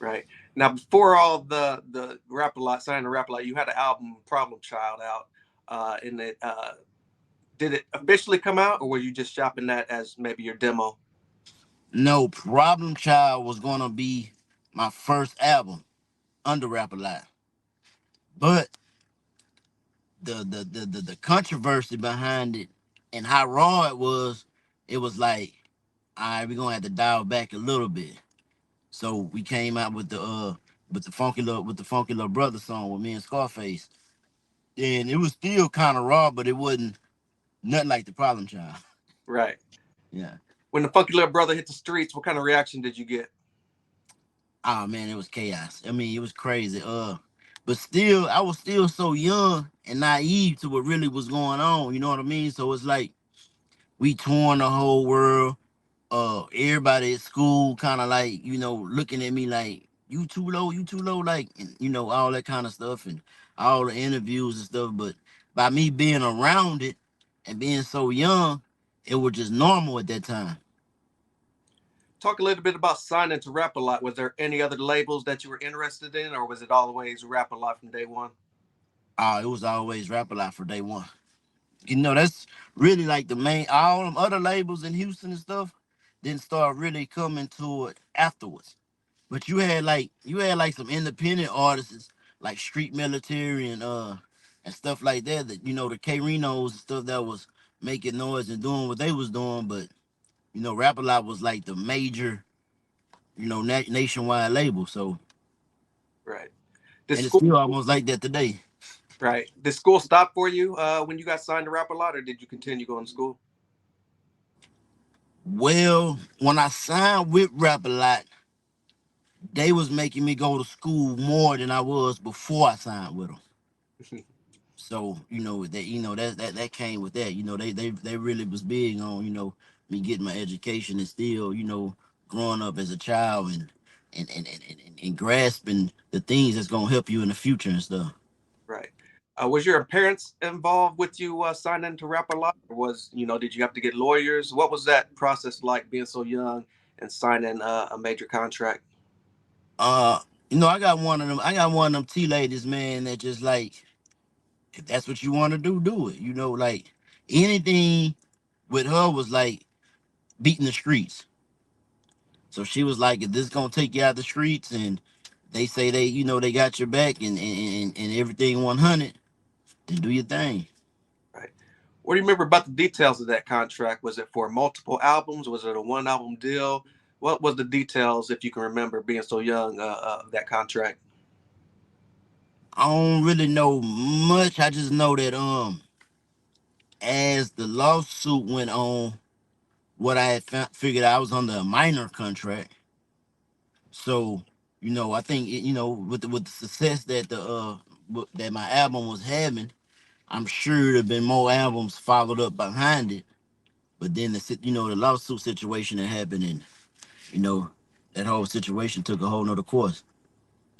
Right. Now, before all the Rap a Lot, signing the Rap a Lot, you had an album, Problem Child, out. In it, did it officially come out, or were you just shopping that as maybe your demo? No, Problem Child was gonna be my first album under Rap a Lot. But the controversy behind it and how raw it was like, all right, we're gonna have to dial back a little bit. So we came out with the funky little brother song with me and Scarface. And it was still kind of raw, but it wasn't nothing like the Problem Child. Right. Yeah. When the Funky Little Brother hit the streets, what kind of reaction did you get? Oh man, it was chaos. I mean, it was crazy. But still, I was still so young and naive to what really was going on. You know what I mean? So it's like we touring the whole world. Everybody at school kind of like, looking at me like, you too low, like, and, all that kind of stuff and all the interviews and stuff. But by me being around it and being so young, it was just normal at that time. Talk a little bit about signing to Rap a Lot. Was there any other labels that you were interested in, or was it always Rap a Lot from day one? It was always Rap a Lot for day one. That's really like the main. All them other labels in Houston and stuff didn't start really coming to it afterwards. But you had like some independent artists like Street Military and stuff like that, the K Renos and stuff that was making noise and doing what they was doing. But Rap a Lot was like the major, nationwide label. So, Right. Did and it's school still almost like that today. right? Did school stop for you when you got signed to Rap a Lot, or did you continue going to school? Well, when I signed with Rap a Lot, they was making me go to school more than I was before I signed with them. So that came with that. They really was big on me getting my education and still growing up as a child and grasping the things that's gonna help you in the future and stuff. Right. Was your parents involved with you signing to Rap a Lot, or did you have to get lawyers? What was that process like, being so young and signing a major contract? Uh, I got one of them. I got one of them T ladies, man, that just like if that's what you want to do, do it. Like anything with her was like beating the streets. So she was like, if this gonna take you out the streets and they say they got your back and everything 100, then do your thing. Right. What do you remember about the details of that contract? Was it for multiple albums? Was it a one album deal? What was the details, if you can remember, being so young, of that contract? I don't really know much. I just know that as the lawsuit went on, what I had figured I was under a minor contract. So, I think with the success that that my album was having, I'm sure there'd been more albums followed up behind it. But then the lawsuit situation that happened, and you know that whole situation took a whole nother course.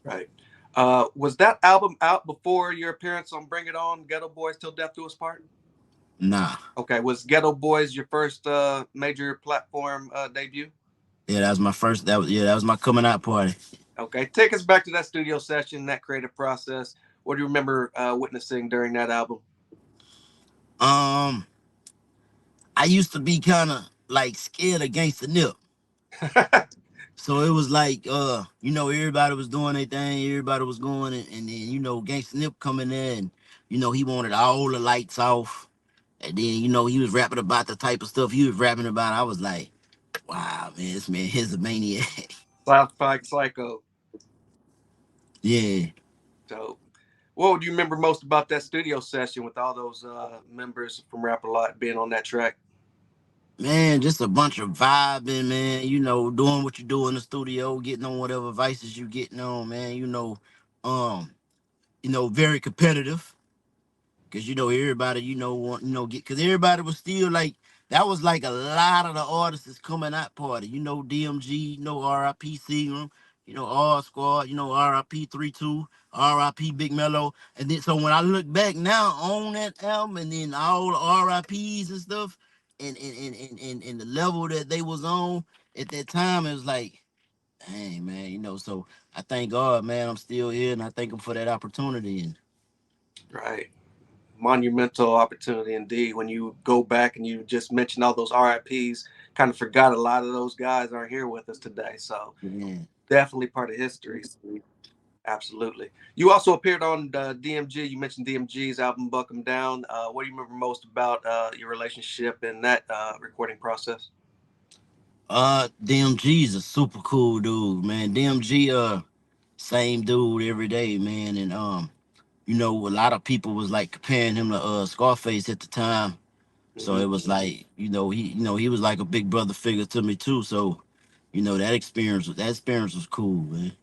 Right. Was that album out before your appearance on Bring It On, Ghetto Boys Till Death Do Us Part? Nah, Okay. Was Ghetto Boys your first major platform debut? yeah, that was my first. That was my coming out party. Okay. Take us back to that studio session, that creative process. What do you remember witnessing during that album? Um, I used to be kind of like scared against the nip. So it was like, everybody was doing their thing, everybody was going, and then Gangsta Nip coming in, and he wanted all the lights off, and then he was rapping about the type of stuff he was rapping about. I was like, wow, man, this man is a maniac. South Park Psycho. Yeah, So, what do you remember most about that studio session with all those members from Rap a Lot being on that track? man, just a bunch of vibing, man. Doing what you do in the studio, getting on whatever vices you getting on, man. Um, very competitive. Cause everybody want get because everybody was still like that was like a lot of the artists is coming out party. DMG, RIP Seagram, R Squad, RIP 32, RIP Big Mello. And then so when I look back now on that album and then all the RIPs and stuff and the level that they was on at that time, it was like Dang, man, so I thank God, man, I'm still here, and I thank him for that opportunity. And Right. Monumental opportunity indeed. When you go back and you just mentioned all those RIPs, kind of forgot a lot of those guys aren't here with us today. So man, definitely part of history. Absolutely. You also appeared on DMG. You mentioned DMG's album "Buck 'Em Down." What do you remember most about your relationship and that recording process? DMG's a super cool dude, man. DMG, same dude every day, man. And a lot of people was like comparing him to Scarface at the time. So Hmm. it was like, he was like a big brother figure to me too. So, that experience was cool, man.